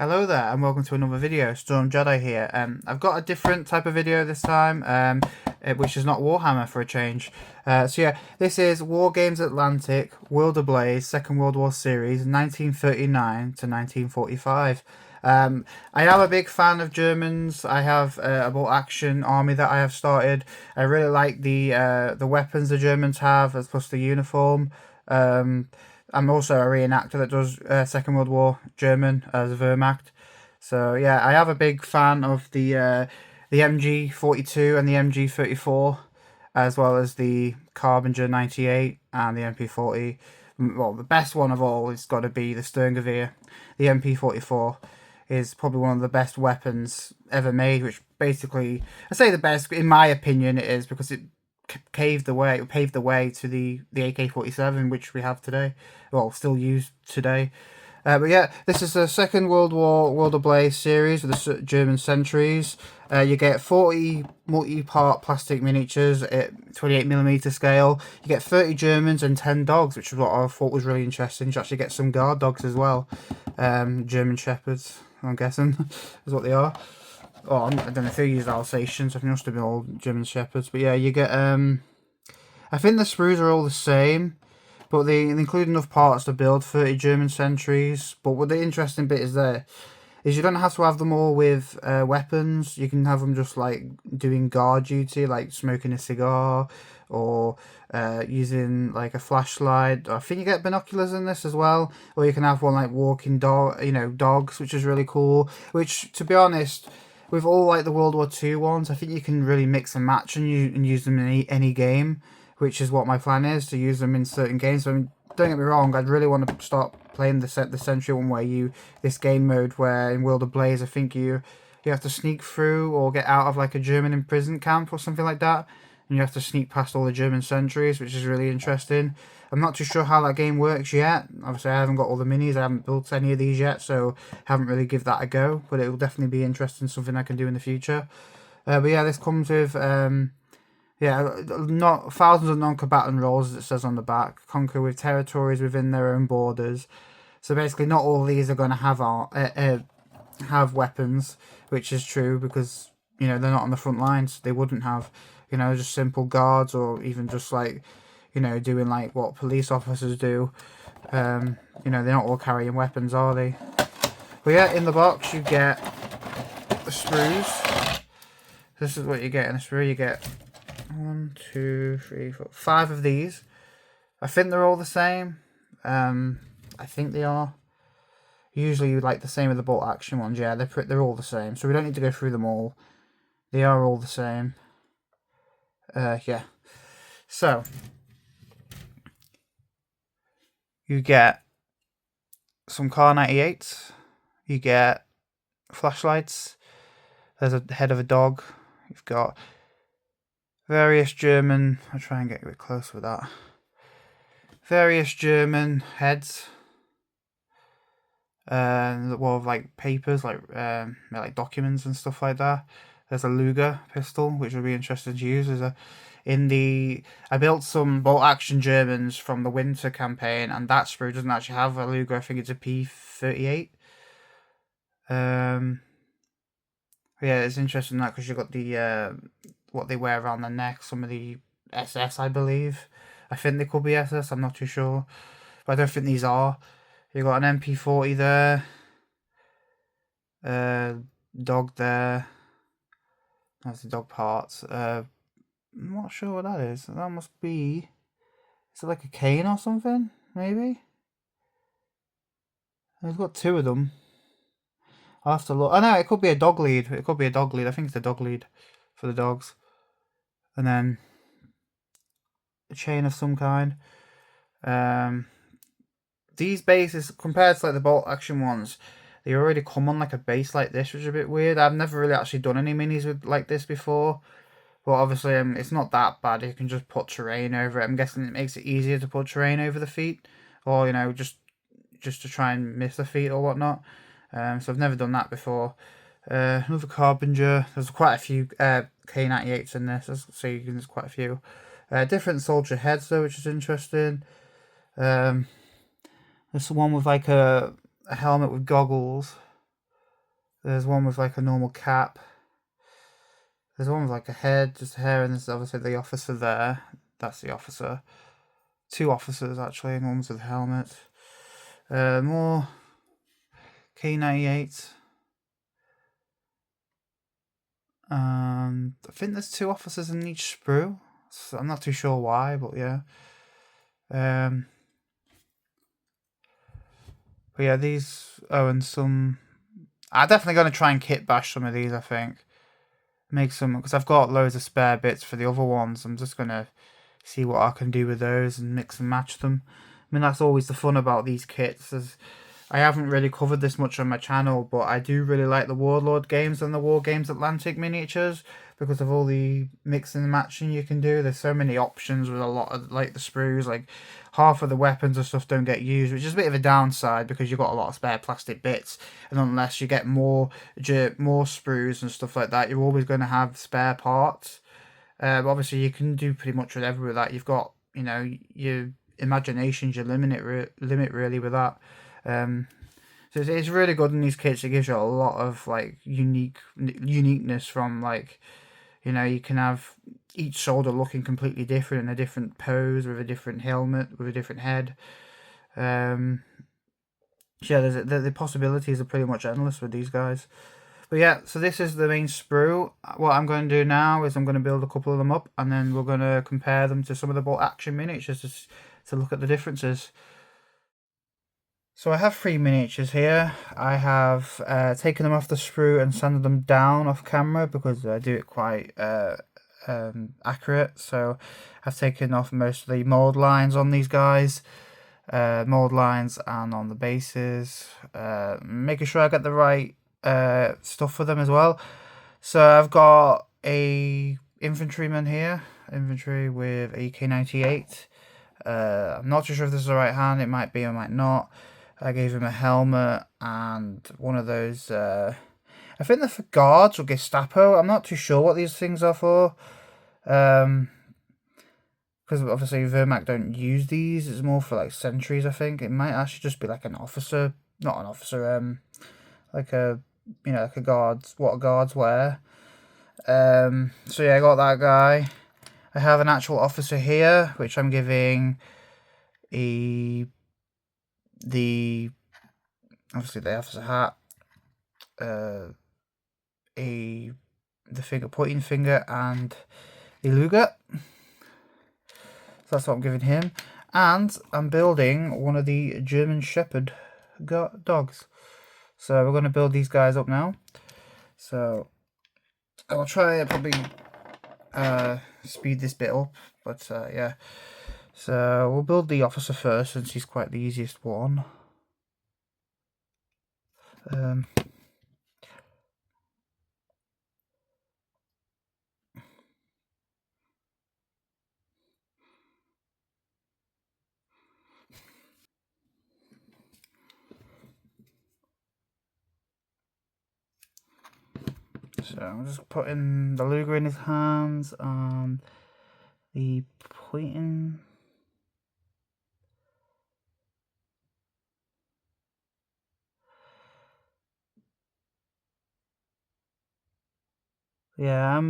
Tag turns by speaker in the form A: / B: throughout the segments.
A: Hello there and welcome to another video. Storm Jedi here. I've got a different type of video this time, which is not Warhammer for a change. So yeah, this is Wargames Atlantic, World Ablaze, Second World War Series, 1939 to 1945. I am a big fan of Germans. I have a bolt action army that I have started. I really like the weapons the Germans have, as plus the uniform. I'm also a reenactor that does Second World War German as Wehrmacht. So yeah, I have a big fan of the MG42 and the MG34, as well as the Carbinger 98 and the MP40. Well, the best one of all has got to be the Sturmgewehr. The MP44 is probably one of the best weapons ever made, which basically, I say the best, in my opinion it is, because it paved the way to the AK-47, which we have today, well, still used today. But yeah, this is the Second World War World Ablaze series with the German Sentries. You get 40 multi-part plastic miniatures at 28mm scale. You get 30 Germans and 10 dogs, which is what I thought was really interesting. You actually get some guard dogs as well. German Shepherds, I'm guessing, is what they are. Oh, I don't know if they use Alsatians. I think it must have been all German Shepherds. But yeah, you get I think the sprues are all the same, but they include enough parts to build 30 German Sentries. But what the interesting bit is you don't have to have them all with weapons. You can have them just like doing guard duty, like smoking a cigar, or using like a flashlight. I think you get binoculars in this as well, or you can have one like walking dogs, which is really cool. Which, to be honest, with all like the World War II ones, I think you can really mix and match and use them in any game, which is what my plan is, to use them in certain games. So, I mean, don't get me wrong, I'd really want to start playing the Sentry one where this game mode where in World Ablaze I think you have to sneak through or get out of like a German imprisoned camp or something like that, and you have to sneak past all the German sentries, which is really interesting. I'm not too sure how that game works yet. Obviously, I haven't got all the minis. I haven't built any of these yet, so I haven't really give that a go. But it will definitely be interesting, something I can do in the future. But yeah, this comes with not thousands of non-combatant roles, as it says on the back. Conquer with territories within their own borders. So basically, not all of these are going to have weapons, which is true because they're not on the front lines. They wouldn't have, just simple guards, or even just like doing like what police officers do. They're not all carrying weapons, are they? But yeah, in the box you get the sprues. This is what you get in a sprue. You get 1, 2, 3, 4, 5 of these. I think they're all the same. I think they are. Usually like the same with the bolt action ones. Yeah, they're all the same. So we don't need to go through them all. They are all the same. Yeah. So you get some Car 98s. You get flashlights. There's a head of a dog. You've got various German. I'll try and get a bit closer with that. Various German heads. Like papers, like documents and stuff like that. There's a Luger pistol, which will be interesting to use. I built some bolt action Germans from the winter campaign, and that sprue doesn't actually have a Luger. I think it's a P38. Yeah, it's interesting that because you've got the what they wear around the neck. Some of the SS, I believe. I think they could be SS. I'm not too sure, but I don't think these are. You got an MP40 there. Dog there. That's the dog parts. I'm not sure what that is. That must be. Is it like a cane or something? Maybe. We've got 2 of them. I'll have to look. Oh no, it could be a dog lead. It could be a dog lead. I think it's a dog lead for the dogs. And then a chain of some kind. These bases, compared to like the bolt action ones, they already come on like a base like this, which is a bit weird. I've never really actually done any minis with like this before, but obviously it's not that bad. You can just put terrain over it. I'm guessing it makes it easier to put terrain over the feet, or just to try and miss the feet or whatnot. So I've never done that before. Another Carbinger. There's quite a few K98s in this, so there's quite a few. Different soldier heads though, which is interesting. There's one with like a helmet with goggles. There's one with like a normal cap. There's one with like a head, just a hair, and there's obviously the officer there. That's the officer. Two officers actually, and one's with a helmet. More K98. I think there's two officers in each sprue. So I'm not too sure why, but yeah. But yeah, these. Oh, and some. I'm definitely going to try and kit bash some of these, I think. Make some, because I've got loads of spare bits for the other ones. I'm just going to see what I can do with those and mix and match them. I mean, that's always the fun about these kits. I haven't really covered this much on my channel, but I do really like the Warlord games and the Wargames Atlantic miniatures because of all the mixing and matching you can do. There's so many options with a lot of, like, the sprues. Like, half of the weapons and stuff don't get used, which is a bit of a downside because you've got a lot of spare plastic bits. And unless you get more sprues and stuff like that, you're always going to have spare parts. Obviously, you can do pretty much whatever with that. You've got, you know, your imagination's your limit really with that. So it's really good in these kits. It gives you a lot of like uniqueness from, like, you know, you can have each soldier looking completely different in a different pose with a different helmet with a different head. Yeah, the possibilities are pretty much endless with these guys. But yeah, so this is the main sprue. What I'm going to do now is I'm going to build a couple of them up, and then we're going to compare them to some of the bolt action miniatures to look at the differences. So I have 3 miniatures here. I have taken them off the sprue and sanded them down off camera because I do it quite accurate. So I've taken off most of the mold lines on these guys. Mold lines and on the bases. Making sure I get the right stuff for them as well. So I've got a infantryman here. Infantry with a K98. I'm not too sure if this is the right hand. It might be or might not. I gave him a helmet and one of those, I think they're for guards or Gestapo. I'm not too sure what these things are for. Because obviously Wehrmacht don't use these. It's more for like sentries, I think. It might actually just be like an officer, not an officer, like a, you know, like a guards, what guards wear. So yeah, I got that guy. I have an actual officer here, which I'm giving obviously the officer hat, the pointing finger, and a Luger. So that's what I'm giving him. And I'm building one of the German Shepherd dogs. So we're going to build these guys up now. So I'll try and probably speed this bit up, but yeah. So we'll build the officer first since he's quite the easiest one. So I'm just putting the Luger in his hands and the pointing. Yeah,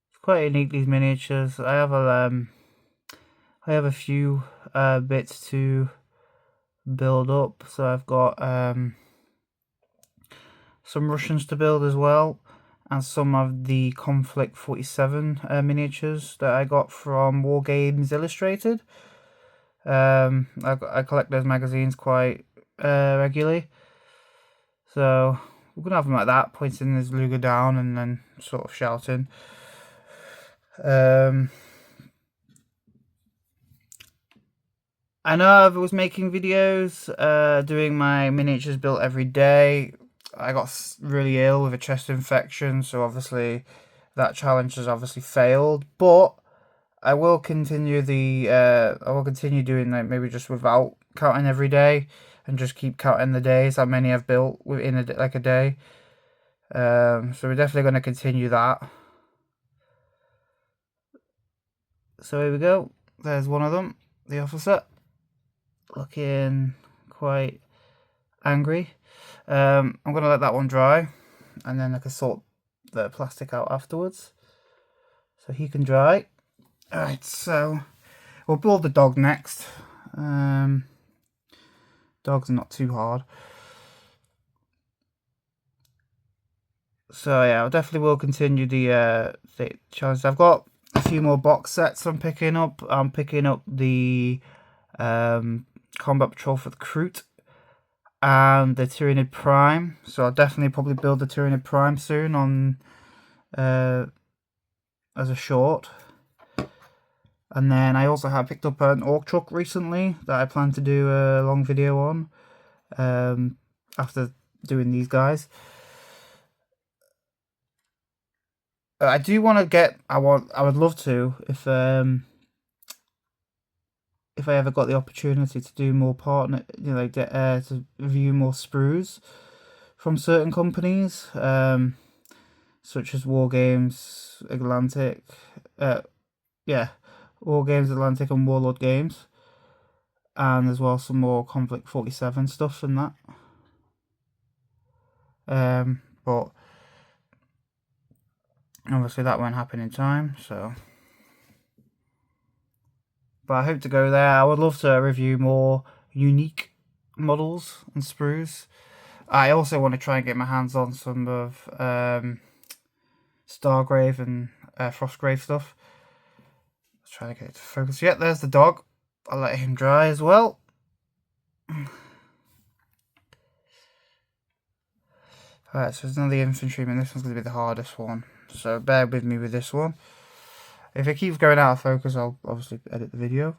A: it's quite unique, these miniatures. I have a few bits to build up. So I've got some Russians to build as well, and some of the Conflict 47 miniatures that I got from Wargames Illustrated. I collect those magazines quite regularly, so we're gonna have them like that, pointing his Luger down and then sort of shouting. I know I was making videos, doing my miniatures built every day. I got really ill with a chest infection, so obviously that challenge has obviously failed. But I will continue doing that, maybe just without counting every day, and just keep counting the days how many I've built within a day. So we're definitely going to continue that. So here we go. There's one of them, the officer, looking quite angry. I'm going to let that one dry, and then I can sort the plastic out afterwards. So he can dry. Alright, so we'll build the dog next. Dogs are not too hard. So yeah, I definitely will continue the challenge. I've got a few more box sets I'm picking up. I'm picking up the Combat Patrol for the Kroot and the Tyranid Prime. So I'll definitely probably build the Tyranid Prime soon on as a short. And then I also have picked up an Orc truck recently that I plan to do a long video on after doing these guys. I do want to get. I would love to if I ever got the opportunity to do more partner, like get to review more sprues from certain companies, such as Wargames, Atlantic, Wargames, Atlantic, and Warlord Games, and as well some more Conflict 47 stuff and that. But obviously that won't happen in time, so. But I hope to go there. I would love to review more unique models and sprues. I also want to try and get my hands on some of Stargrave and Frostgrave stuff. Let's try to get it to focus. Yeah, there's the dog. I'll let him dry as well. Alright, so there's another infantryman. This one's going to be the hardest one. So bear with me with this one. If it keeps going out of focus, I'll obviously edit the video.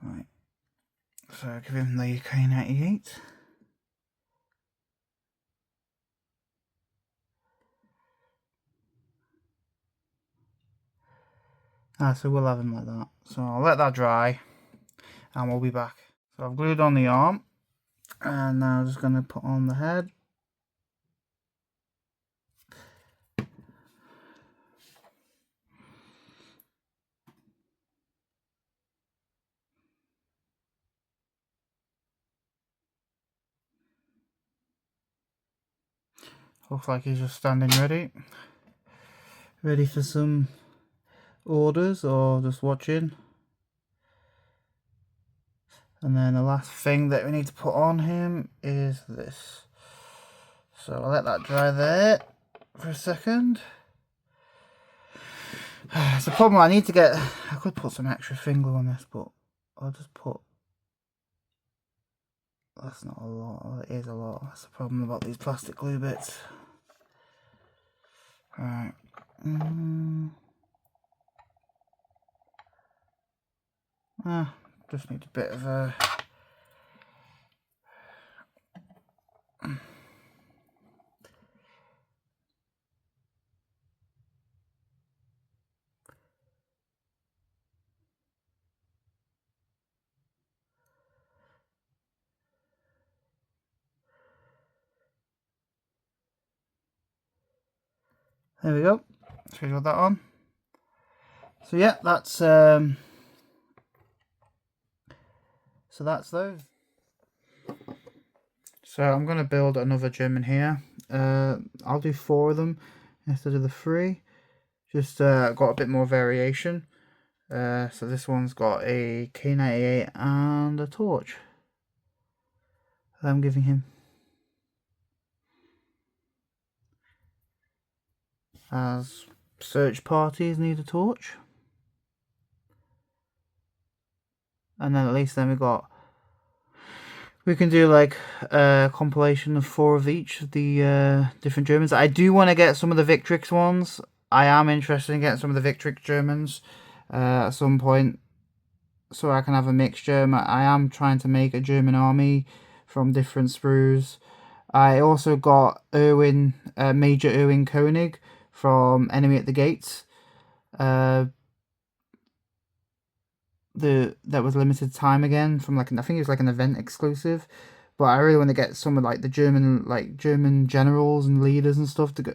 A: Right. So give him the K98. So we'll have him like that. So I'll let that dry and we'll be back. So I've glued on the arm and now I'm just going to put on the head. Looks like he's just standing ready for some orders or just watching. And then the last thing that we need to put on him is this. So I'll let that dry there for a second. It's a problem. I could put some extra finger on this, but I'll just put. That's not a lot. Well, it is a lot. That's the problem about these plastic glue bits. Right. Just need a bit of a. There we go. So we got that on. So yeah, that's so that's those. So I'm gonna build another German here. I'll do 4 of them instead of the 3. Just got a bit more variation. So this one's got a K98 and a torch. I'm giving him. As search parties need a torch. And then at least then we can do like a compilation of 4 of each of the different Germans. I do want to get some of the Victrix ones. I am interested in getting some of the Victrix Germans at some point, so I can have a mixture. I am trying to make a German army from different sprues. I also got Major Erwin Koenig from Enemy at the Gates. That was limited time again from I think it was like an event exclusive, But I really want to get some of like the German generals and leaders and stuff to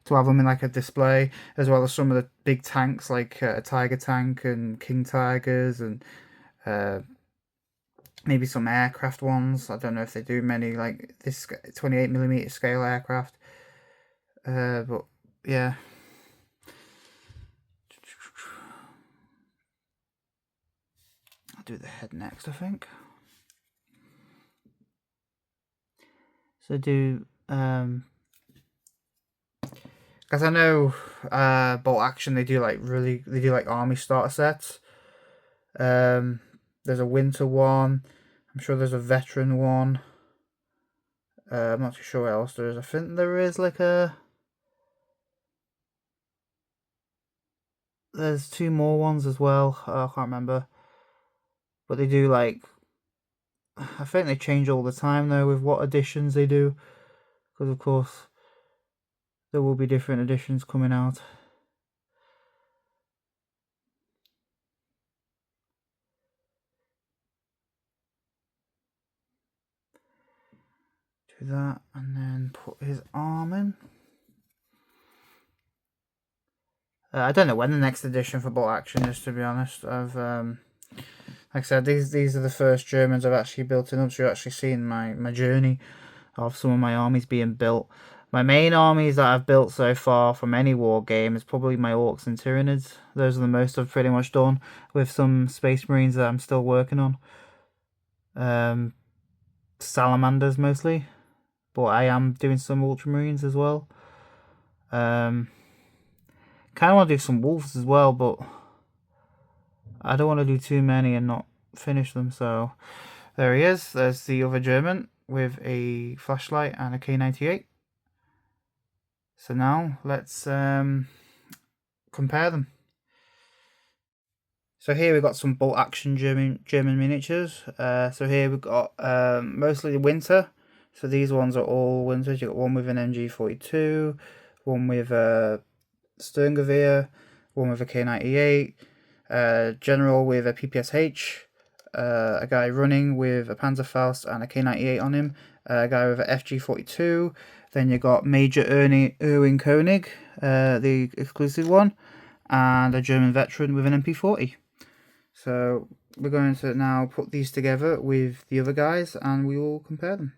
A: have them in like a display, as well as some of the big tanks like Tiger Tank and King Tigers, and maybe some aircraft ones. I don't know if they do many like this 28mm scale aircraft. But yeah. I'll do the head next, I think. So do because I know Bolt Action they do like army starter sets. There's a winter one. I'm sure there's a veteran one. I'm not too sure what else there is. I think there is like there's two more ones as well. I can't remember. But they do like, I think they change all the time though with what editions they do. Because of course there will be different editions coming out. Do that and then put his arm in. I don't know when the next edition for Bolt Action is, to be honest. I've like I said, these are the first Germans I've actually built in up, so you're actually seeing my journey of some of my armies being built. My main armies that I've built so far from any war game is probably my Orcs and Tyranids. Those are the most I've pretty much done, with some Space Marines that I'm still working on. Salamanders mostly, but I am doing some Ultramarines as well. Kind of want to do some Wolves as well, but I don't want to do too many and not finish them. So there he is. There's the other German with a flashlight and a K98. So now let's compare them. So here we've got some Bolt Action German miniatures. So here we've got mostly the winter. So these ones are all winters. You've got one with an MG42, one with a Sturmgewehr, one with a K98, General with a PPSH, a guy running with a Panzerfaust and a K98 on him, a guy with a FG42. Then you got Major Erwin Koenig, the exclusive one, and a German veteran with an MP40. So we're going to now put these together with the other guys and we will compare them.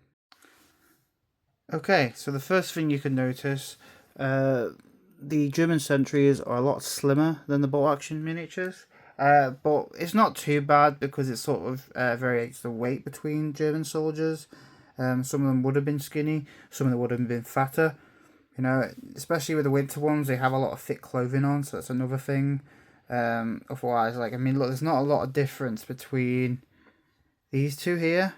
A: Okay, so the first thing you can notice, the German Sentries are a lot slimmer than the Bolt Action miniatures. But it's not too bad because it sort of varies the weight between German soldiers. Some of them would have been skinny, some of them would have been fatter. You know, especially with the winter ones, they have a lot of thick clothing on, so that's another thing. Otherwise, like, I mean, look, there's not a lot of difference between these two here.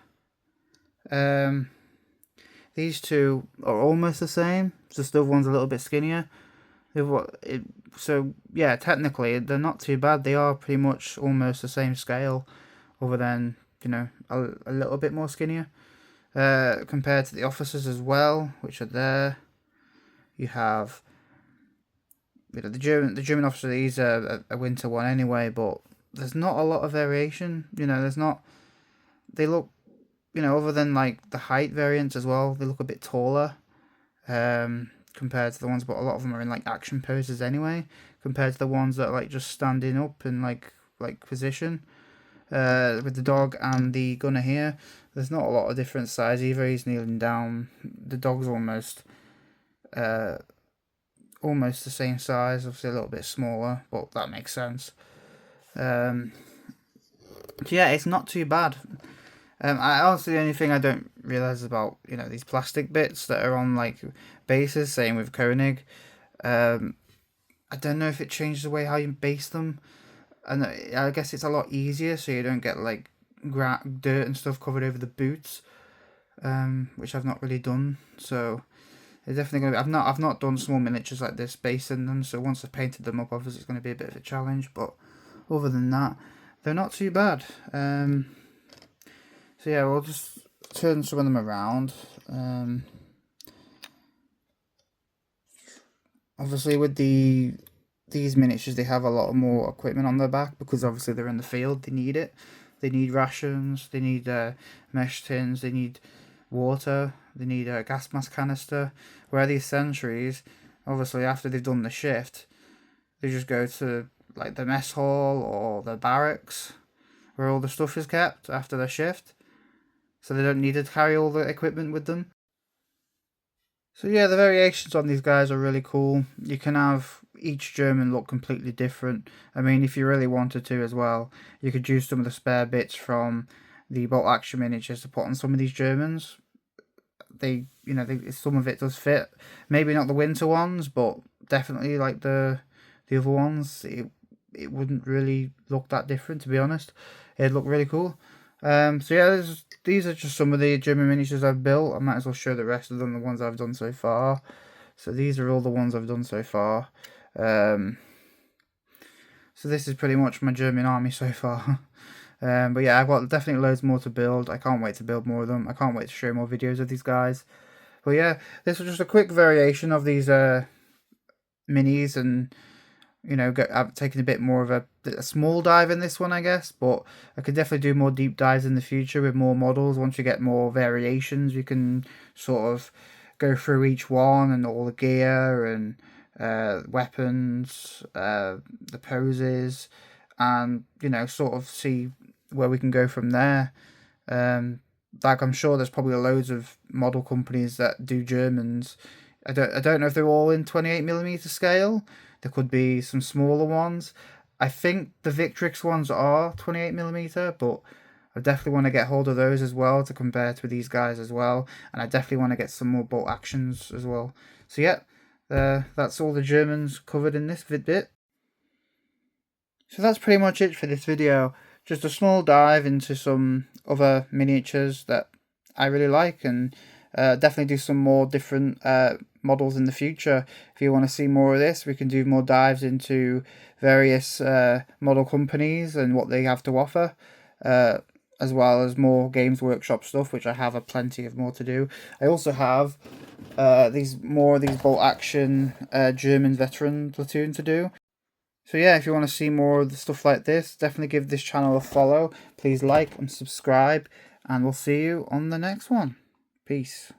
A: These two are almost the same, just the other one's a little bit skinnier. So, yeah, technically, they're not too bad. They are pretty much almost the same scale, other than, you know, a little bit more skinnier. Compared to the officers as well, which are there. You have, you know, the German officer. He's a winter one anyway, but there's not a lot of variation. You know, there's not. They look, you know, other than like the height variants as well, they look a bit taller. Compared to the ones, but a lot of them are in like action poses anyway. Compared to the ones that are like just standing up in like position. With the dog and the gunner here, there's not a lot of different size either. He's kneeling down. The dog's almost the same size, obviously a little bit smaller, but that makes sense. So yeah, it's not too bad. I honestly, the only thing I don't realize about, you know, these plastic bits that are on like bases, same with Koenig. I don't know if it changes the way how you base them. And I guess it's a lot easier, so you don't get like dirt and stuff covered over the boots, which I've not really done. So it's definitely gonna be. I've not done small miniatures like this basing them. So once I've painted them up, obviously it's gonna be a bit of a challenge. But other than that, they're not too bad. So yeah, we'll just turn some of them around. Obviously with these miniatures, they have a lot more equipment on their back because obviously they're in the field, they need it. They need rations, they need mesh tins, they need water, they need a gas mask canister. Where these sentries, obviously after they've done the shift, they just go to like the mess hall or the barracks where all the stuff is kept after their shift. So they don't need to carry all the equipment with them. So yeah, the variations on these guys are really cool. You can have each German look completely different. I mean, if you really wanted to as well, you could use some of the spare bits from the bolt action miniatures to put on some of these Germans. Some of it does fit. Maybe not the winter ones, but definitely like the other ones. It wouldn't really look that different, to be honest. It'd look really cool. So yeah, these are just some of the German miniatures I've built. I might as well show the rest of them, the ones I've done so far. So these are all the ones I've done so far. So this is pretty much my German army so far. But yeah, I've got definitely loads more to build. I can't wait to build more of them. I can't wait to show more videos of these guys. But yeah, this was just a quick variation of these minis, and I've taken a bit more of a small dive in this one, I guess, but I could definitely do more deep dives in the future with more models. Once you get more variations, you can sort of go through each one and all the gear and weapons, the poses, and sort of see where we can go from there. Like I'm sure there's probably loads of model companies that do Germans. I don't know if they're all in 28mm scale. There could be some smaller ones. I think the Victrix ones are 28mm, but I definitely want to get hold of those as well to compare to these guys as well. And I definitely want to get some more bolt actions as well. So yeah, that's all the Germans covered in this bit. So that's pretty much it for this video. Just a small dive into some other miniatures that I really like, and definitely do some more different models in the future. If you want to see more of this, we can do more dives into various model companies and what they have to offer, as well as more Games Workshop stuff, which I have a plenty of more to do. I also have these bolt action German veteran platoon to do. So yeah, if you want to see more of the stuff like this, definitely give this channel a follow. Please like and subscribe, and we'll see you on the next one. Peace.